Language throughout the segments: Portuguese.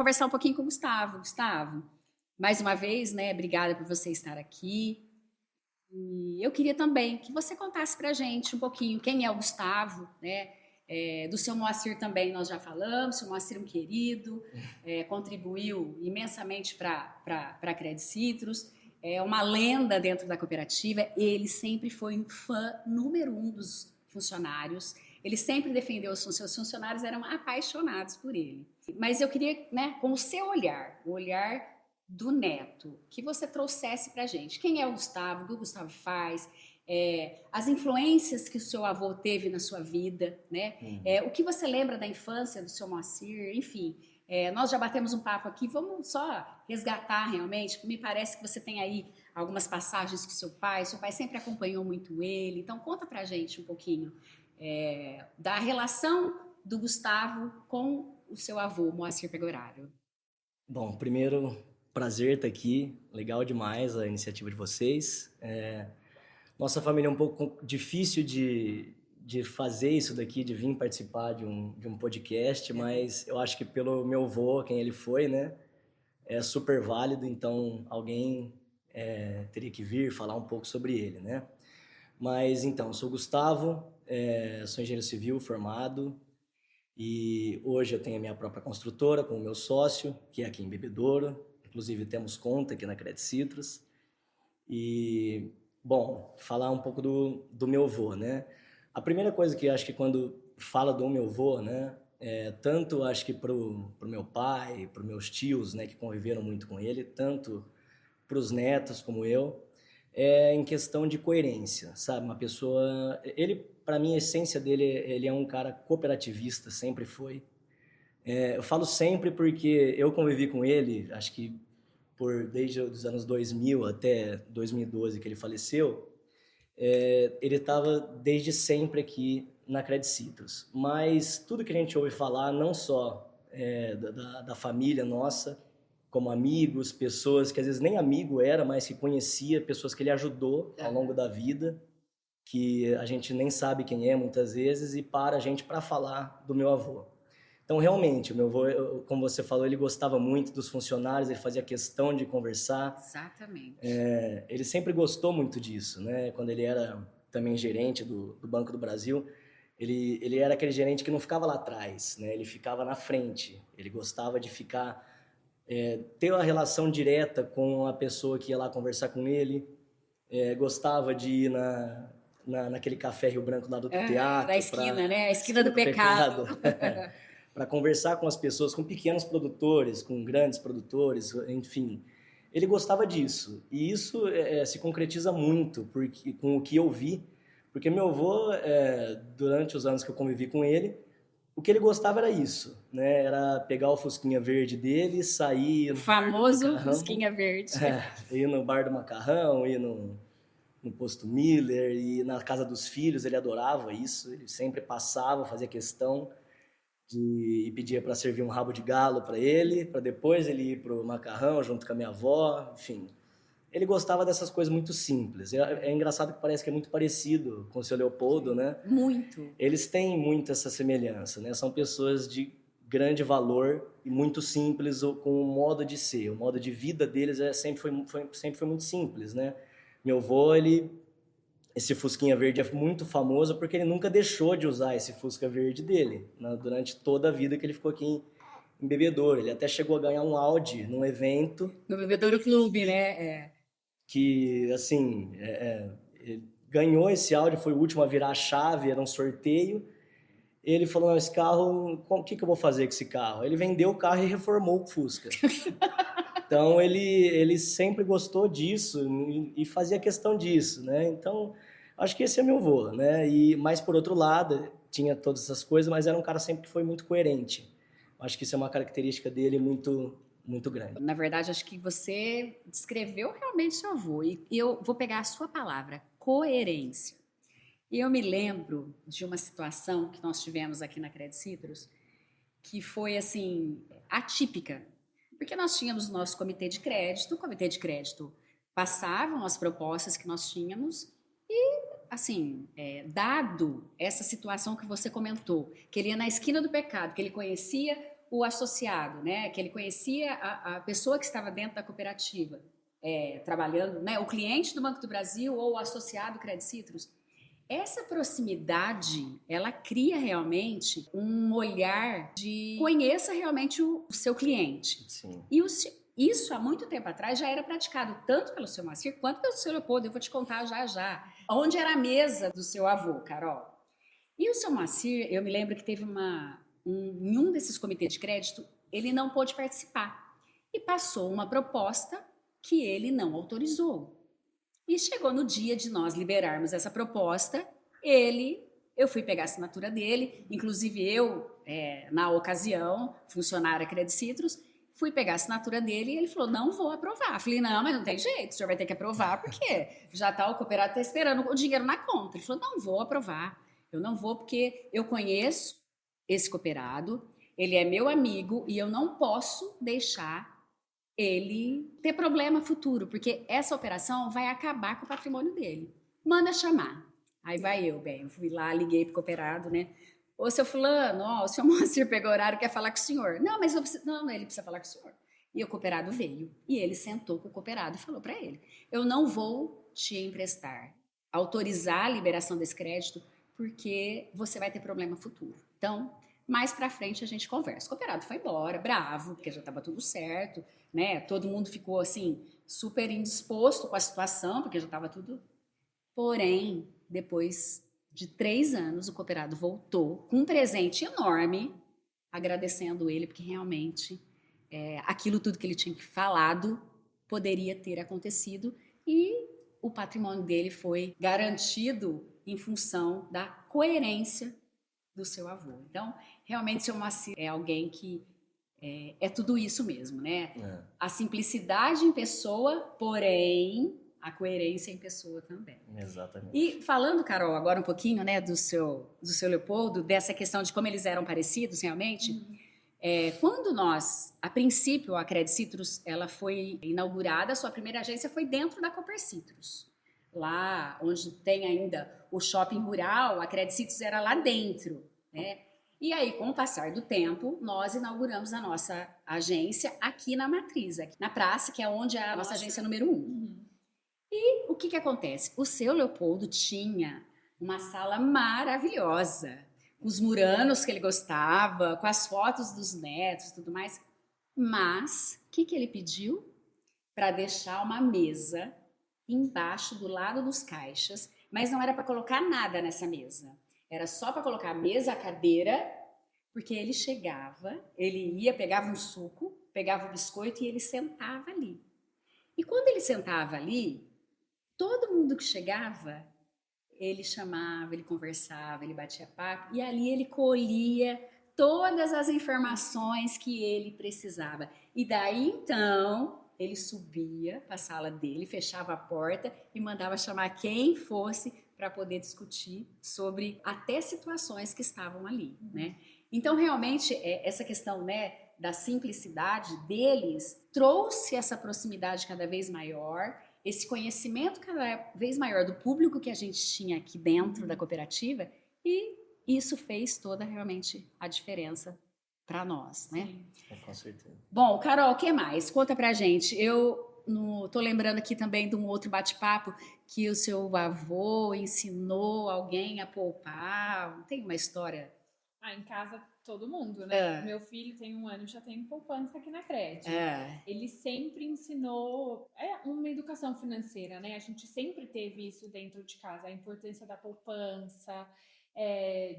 conversar um pouquinho com o Gustavo. Gustavo, mais uma vez, né, obrigada por você estar aqui. E eu queria também que você contasse para a gente um pouquinho quem é o Gustavo, né? Do seu Moacir também nós já falamos, o seu Moacir é um querido, contribuiu imensamente para a Credit Citrus, é uma lenda dentro da cooperativa, ele sempre foi um fã número 1 dos funcionários, ele sempre defendeu os seus funcionários, eram apaixonados por ele. Mas eu queria, né, com o seu olhar, o olhar do neto, que você trouxesse para a gente. Quem é o Gustavo? O que o Gustavo faz? As influências que o seu avô teve na sua vida, né? O que você lembra da infância do seu Moacir? Enfim, nós já batemos um papo aqui, vamos só resgatar realmente. Me parece que você tem aí algumas passagens com seu pai sempre acompanhou muito ele. Então, conta para a gente um pouquinho da relação do Gustavo com o seu avô, Moacir Pegoraro. Bom, primeiro, prazer estar aqui, legal demais a iniciativa de vocês. Nossa família é um pouco difícil de fazer isso daqui, de vir participar de um podcast, mas eu acho que pelo meu avô, quem ele foi, né, é super válido, então alguém teria que vir falar um pouco sobre ele, né? Mas então, sou Gustavo, sou engenheiro civil formado e hoje eu tenho a minha própria construtora com o meu sócio, que é aqui em Bebedouro, inclusive temos conta aqui na Credit Citrus. E, bom, falar um pouco do meu avô, né? A primeira coisa que eu acho que quando fala do meu avô, né, tanto acho que pro meu pai, pro meus tios, né, que conviveram muito com ele, tanto pros netos como eu, é em questão de coerência, sabe? Uma pessoa, ele, para mim, a essência dele, ele é um cara cooperativista, sempre foi. Eu falo sempre porque eu convivi com ele, acho que desde os anos 2000 até 2012 que ele faleceu, ele estava desde sempre aqui na Credit Citrus. Mas tudo que a gente ouve falar, não só da família nossa, como amigos, pessoas que às vezes nem amigo era, mas que conhecia, pessoas que ele ajudou ao longo da vida, que a gente nem sabe quem é muitas vezes, e para a gente para falar do meu avô. Então, realmente, o meu avô, como você falou, ele gostava muito dos funcionários, ele fazia questão de conversar. Exatamente. Ele sempre gostou muito disso, né? Quando ele era também gerente do Banco do Brasil, ele era aquele gerente que não ficava lá atrás, né? Ele ficava na frente. Ele gostava de ficar, ter uma relação direta com a pessoa que ia lá conversar com ele. Gostava de ir naquele café Rio Branco lá do teatro. Da esquina, né? A esquina do pecado. Para conversar com as pessoas, com pequenos produtores, com grandes produtores, enfim. Ele gostava disso. E isso se concretiza muito com o que eu vi. Porque meu avô, durante os anos que eu convivi com ele, o que ele gostava era isso, né? Era pegar o fusquinha verde dele, sair... O famoso fusquinha verde. Ir no bar do macarrão, ir no posto Miller, e na casa dos filhos, ele adorava isso. Ele sempre passava, fazia questão e pedia para servir um rabo de galo para ele, para depois ele ir pro macarrão junto com a minha avó, enfim. Ele gostava dessas coisas muito simples. É engraçado que parece que é muito parecido com o seu Leopoldo, né? Muito. Eles têm muito essa semelhança, né? São pessoas de grande valor e muito simples com o modo de ser. O modo de vida deles sempre foi muito simples, né? Meu avô, esse fusquinha verde é muito famoso porque ele nunca deixou de usar esse fusca verde dele, né? Durante toda a vida que ele ficou aqui em Bebedouro. Ele até chegou a ganhar um Audi num evento. No Bebedouro Clube, né? Que, assim, ele ganhou esse Audi, foi o último a virar a chave, era um sorteio. Ele falou, não, esse carro, o que eu vou fazer com esse carro? Ele vendeu o carro e reformou o Fusca. Então, ele sempre gostou disso e fazia questão disso, né? Então, acho que esse é meu avô, né? Mas, por outro lado, tinha todas essas coisas, mas era um cara sempre que foi muito coerente. Acho que isso é uma característica dele muito grande. Na verdade, acho que você descreveu realmente seu avô. E eu vou pegar a sua palavra, coerência. E eu me lembro de uma situação que nós tivemos aqui na Credit Citrus, que foi, assim, atípica. Porque nós tínhamos o nosso comitê de crédito, o comitê de crédito passavam as propostas que nós tínhamos e, assim, dado essa situação que você comentou, que ele ia na esquina do pecado, que ele conhecia o associado, né? Que ele conhecia a pessoa que estava dentro da cooperativa, trabalhando, né? O cliente do Banco do Brasil ou o associado Credit Citrus. Essa proximidade, ela cria realmente um olhar de conheça realmente o seu cliente. Sim. E isso, há muito tempo atrás, já era praticado tanto pelo seu Moacir quanto pelo seu Leopoldo. Eu vou te contar já já. Onde era a mesa do seu avô, Carol? E o seu Moacir, eu me lembro que teve em um desses comitês de crédito, ele não pôde participar. E passou uma proposta que ele não autorizou. E chegou no dia de nós liberarmos essa proposta, eu fui pegar a assinatura dele, inclusive eu, na ocasião, funcionária Credit Citrus, fui pegar a assinatura dele e ele falou, não vou aprovar. Eu falei, não, mas não tem jeito, o senhor vai ter que aprovar, porque já tá, o cooperado está esperando o dinheiro na conta. Ele falou, não vou aprovar, eu não vou porque eu conheço esse cooperado, ele é meu amigo e eu não posso deixar ele ter problema futuro, porque essa operação vai acabar com o patrimônio dele. Manda chamar. Aí vai eu, fui lá, liguei pro cooperado, né? Ô, seu fulano, ó, o seu Moacir pegou horário, quer falar com o senhor. Não, mas não, ele precisa falar com o senhor. E o cooperado veio, e ele sentou com o cooperado e falou para ele, eu não vou te emprestar, autorizar a liberação desse crédito, porque você vai ter problema futuro. Então, mais para frente a gente conversa. O cooperado foi embora, bravo, porque já estava tudo certo, né? Todo mundo ficou assim super indisposto com a situação, porque já estava tudo. Porém, depois de 3 anos, o cooperado voltou com um presente enorme, agradecendo ele, porque realmente aquilo tudo que ele tinha falado poderia ter acontecido e o patrimônio dele foi garantido em função da coerência do seu avô. Então, realmente, o seu Moacir é alguém que é tudo isso mesmo, né? A simplicidade em pessoa, porém a coerência em pessoa também. Exatamente. E falando, Carol, agora um pouquinho, né, do seu Leopoldo, dessa questão de como eles eram parecidos realmente, quando nós, a princípio, a Credit Citrus, ela foi inaugurada, a sua primeira agência foi dentro da Cooper Citrus. Lá onde tem ainda o shopping rural, a Credit Citrus era lá dentro, né? E aí, com o passar do tempo, nós inauguramos a nossa agência aqui na Matriz, aqui na praça, que é onde é a nossa agência número 1. E o que acontece? O seu Leopoldo tinha uma sala maravilhosa, com os muranos que ele gostava, com as fotos dos netos e tudo mais. Mas, o que ele pediu? Para deixar uma mesa embaixo, do lado dos caixas, mas não era para colocar nada nessa mesa. Era só para colocar a mesa, a cadeira, porque ele chegava, ele ia, pegava um suco, pegava o biscoito e ele sentava ali. E quando ele sentava ali, todo mundo que chegava, ele chamava, ele conversava, ele batia papo, e ali ele colhia todas as informações que ele precisava. E daí, então, ele subia para a sala dele, fechava a porta e mandava chamar quem fosse para poder discutir sobre até situações que estavam ali, né? Então, realmente, essa questão, né, da simplicidade deles trouxe essa proximidade cada vez maior, esse conhecimento cada vez maior do público que a gente tinha aqui dentro da cooperativa, e isso fez toda realmente a diferença para nós, né? Com certeza. Bom, Carol, o que mais? Conta pra gente. Eu tô lembrando aqui também de um outro bate-papo que o seu avô ensinou alguém a poupar. Tem uma história? Em casa, todo mundo, né? Meu filho tem 1 ano e já tem poupança aqui na Cred. Ele sempre ensinou uma educação financeira, né? A gente sempre teve isso dentro de casa, a importância da poupança,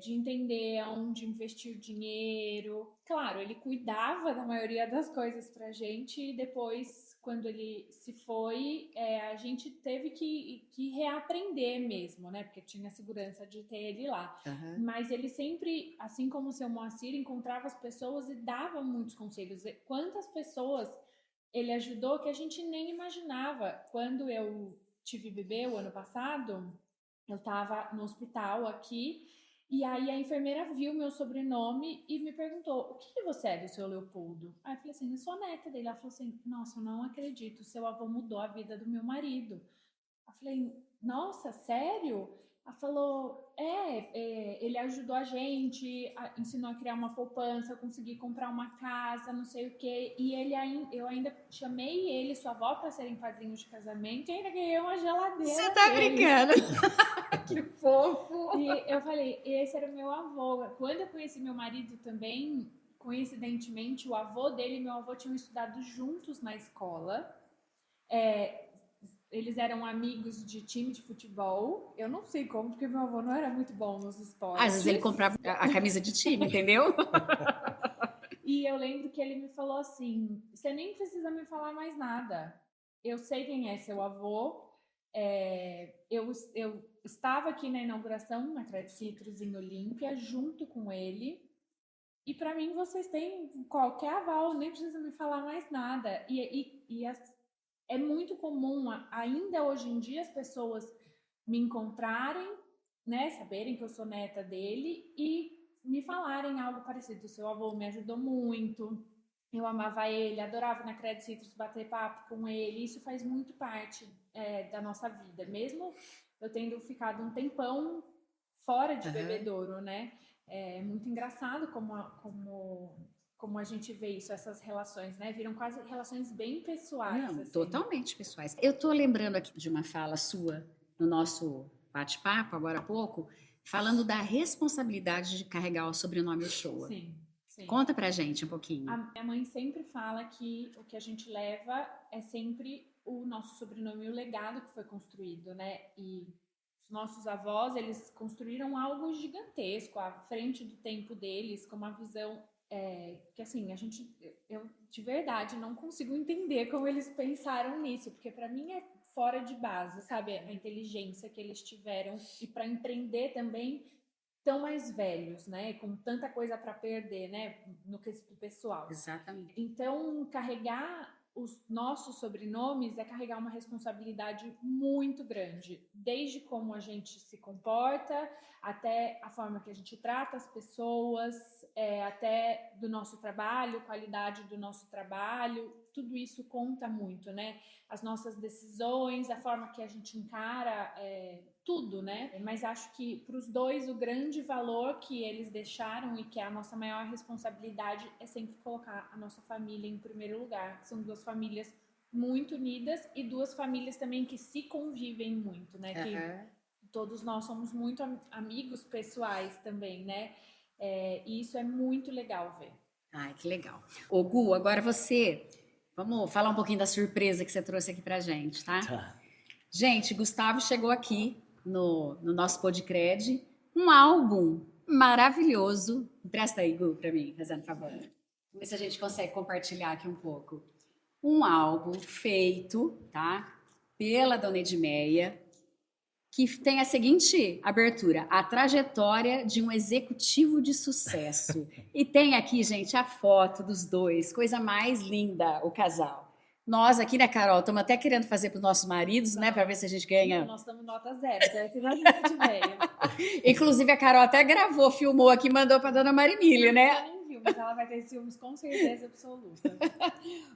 de entender aonde investir o dinheiro. Claro, ele cuidava da maioria das coisas pra gente e depois, quando ele se foi, a gente teve que reaprender mesmo, né? Porque tinha a segurança de ter ele lá. Mas ele sempre, assim como o seu Moacir, encontrava as pessoas e dava muitos conselhos. Quantas pessoas ele ajudou que a gente nem imaginava. Quando eu tive bebê o ano passado, eu estava no hospital aqui, e aí a enfermeira viu meu sobrenome e me perguntou, o que você é do seu Leopoldo? Aí eu falei assim, eu sou neta dele. Ela falou assim, nossa, eu não acredito, seu avô mudou a vida do meu marido. Eu falei, nossa, sério? Ela falou, ele ajudou a gente, ensinou a criar uma poupança, eu consegui comprar uma casa, não sei o quê. E eu ainda chamei ele e sua avó para serem padrinhos de casamento e ainda ganhei uma geladeira. Você tá brincando? Que fofo! E eu falei, esse era o meu avô. Quando eu conheci meu marido também, coincidentemente, o avô dele e meu avô tinham estudado juntos na escola. Eles eram amigos de time de futebol. Eu não sei como, porque meu avô não era muito bom nos esportes. Às vezes ele comprava a camisa de time, entendeu? E eu lembro que ele me falou assim, você nem precisa me falar mais nada. Eu sei quem é seu avô. Eu estava aqui na inauguração, na Credit Citrus em Olímpia, junto com ele. E para mim, vocês têm qualquer aval, nem precisa me falar mais nada. É muito comum, ainda hoje em dia, as pessoas me encontrarem, né, saberem que eu sou neta dele e me falarem algo parecido. O seu avô me ajudou muito, eu amava ele, adorava na Credit Citrus bater papo com ele. Isso faz muito parte da nossa vida, mesmo eu tendo ficado um tempão fora de Bebedouro, né? É muito engraçado como a gente vê isso, essas relações, né? Viram quase relações bem pessoais. Não, assim. totalmente pessoais. Eu tô lembrando aqui de uma fala sua no nosso bate-papo, agora há pouco, falando da responsabilidade de carregar o sobrenome Ochoa. Sim. Conta pra gente um pouquinho. A minha mãe sempre fala que o que a gente leva é sempre o nosso sobrenome e o legado que foi construído, né? E os nossos avós, eles construíram algo gigantesco à frente do tempo deles, com uma visão que assim, eu de verdade não consigo entender como eles pensaram nisso, porque para mim é fora de base, sabe? A inteligência que eles tiveram e para empreender também tão mais velhos, né? Com tanta coisa para perder, né? No quesito pessoal. Exatamente. Então, carregar os nossos sobrenomes é carregar uma responsabilidade muito grande, desde como a gente se comporta, até a forma que a gente trata as pessoas, até do nosso trabalho, qualidade do nosso trabalho, tudo isso conta muito, né? As nossas decisões, a forma que a gente encara tudo, né? Mas acho que para os dois o grande valor que eles deixaram e que é a nossa maior responsabilidade é sempre colocar a nossa família em primeiro lugar. São duas famílias muito unidas e duas famílias também que se convivem muito, né? Que todos nós somos muito amigos pessoais também, né? E isso é muito legal ver. Ai, que legal. Ô, Gu, agora vamos falar um pouquinho da surpresa que você trouxe aqui pra gente, tá? Tá. Gente, Gustavo chegou aqui no nosso Podcred, um álbum maravilhoso. Empresta aí, Gu, pra mim, fazendo favor. Vamos ver se a gente consegue compartilhar aqui um pouco. Um álbum feito, tá? Pela Dona Edmeia, que tem a seguinte abertura: a trajetória de um executivo de sucesso. E tem aqui, gente, a foto dos dois, coisa mais linda, o casal. Nós aqui, né, Carol, estamos até querendo fazer para os nossos maridos, né, para ver se a gente ganha. Nós estamos nota 0, que nós gente veio. Inclusive, a Carol até gravou, filmou aqui e mandou para dona Marimília, né? Ela nem viu, mas ela vai ter ciúmes com certeza absoluta.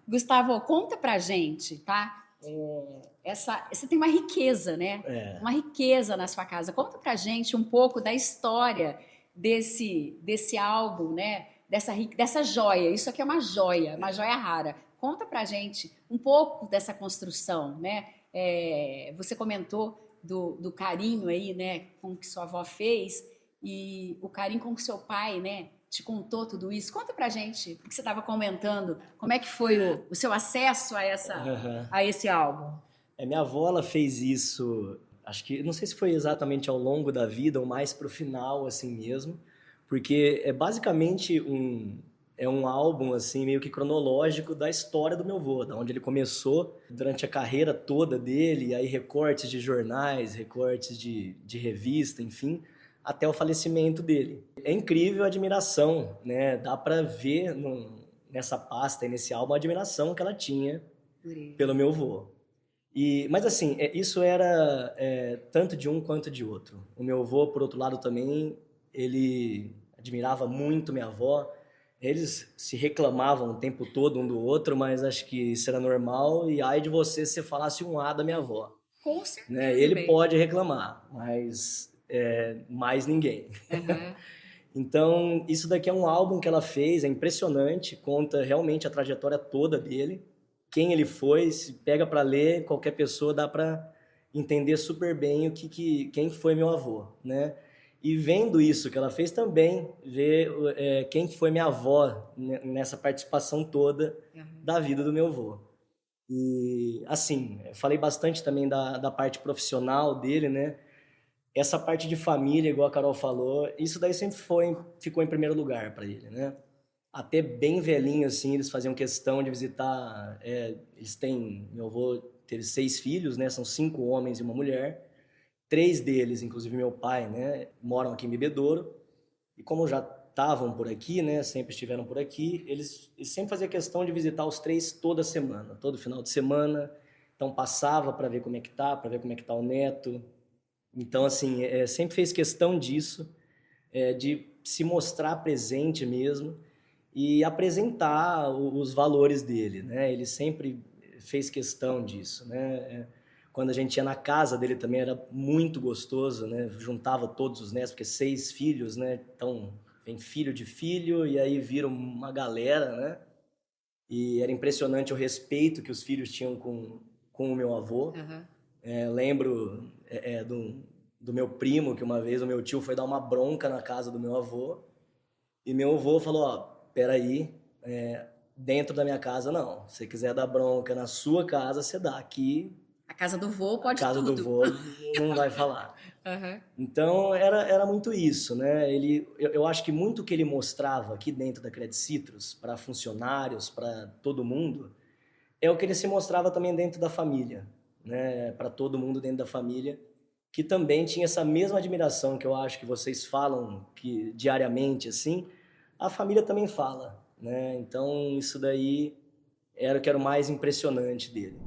Gustavo, conta pra gente, tá? Você tem uma riqueza, né? Uma riqueza na sua casa. Conta pra gente um pouco da história desse álbum, né? Dessa joia. Isso aqui é uma joia rara. Conta pra gente um pouco dessa construção, né? Você comentou do carinho aí, né? Com que sua avó fez e o carinho com que seu pai, né? Te contou tudo isso. Conta pra gente, porque você estava comentando, como é que foi o seu acesso a esse álbum? Minha avó, ela fez isso, acho que, não sei se foi exatamente ao longo da vida ou mais pro final, assim mesmo, porque é basicamente um álbum, assim, meio que cronológico da história do meu avô, da onde ele começou durante a carreira toda dele, aí recortes de jornais, recortes de revista, enfim, até o falecimento dele. É incrível a admiração, né? Dá para ver nessa pasta e nesse álbum a admiração que ela tinha pelo meu avô. Mas assim, isso era tanto de um quanto de outro. O meu avô, por outro lado, também, ele admirava muito minha avó. Eles se reclamavam o tempo todo um do outro, mas acho que isso era normal. E ai de você se falasse um A da minha avó. Com certeza. Né? Ele pode reclamar, mas mais ninguém. Uhum. Então, isso daqui é um álbum que ela fez, é impressionante, conta realmente a trajetória toda dele, quem ele foi, se pega para ler, qualquer pessoa dá para entender super bem quem foi meu avô, né? E vendo isso que ela fez também, ver quem foi minha avó nessa participação toda da vida do meu avô. E, assim, eu falei bastante também da parte profissional dele, né? Essa parte de família, igual a Carol falou, isso daí sempre ficou em primeiro lugar para ele, né? Até bem velhinho, assim, eles faziam questão de visitar. Meu avô teve 6 filhos, né? São 5 homens e uma mulher. 3 deles, inclusive meu pai, né? Moram aqui em Bebedouro. E como já estavam por aqui, né? Sempre estiveram por aqui, eles sempre faziam questão de visitar os 3 toda semana, todo final de semana. Então passava para ver como é que tá, para ver como é que tá o neto. Então, assim, sempre fez questão disso, de se mostrar presente mesmo e apresentar os valores dele, né? Ele sempre fez questão disso, né? Quando a gente ia na casa dele também era muito gostoso, né? Juntava todos os netos, porque 6 filhos, né? Então, vem filho de filho e aí vira uma galera, né? E era impressionante o respeito que os filhos tinham com o meu avô. Uhum. Lembro do meu primo, que uma vez o meu tio foi dar uma bronca na casa do meu avô, e meu avô falou, ó, peraí, dentro da minha casa não, se você quiser dar bronca na sua casa, você dá, aqui... A casa do vô pode tudo. A casa do vô não vai falar. Uhum. Então, era muito isso, né? Eu acho que muito que ele mostrava aqui dentro da Credit Citrus, para funcionários, para todo mundo, é o que ele se mostrava também dentro da família, né? Para todo mundo dentro da família, que também tinha essa mesma admiração que eu acho que vocês falam que diariamente, assim, a família também fala, né? Então, isso daí era o que era o mais impressionante dele.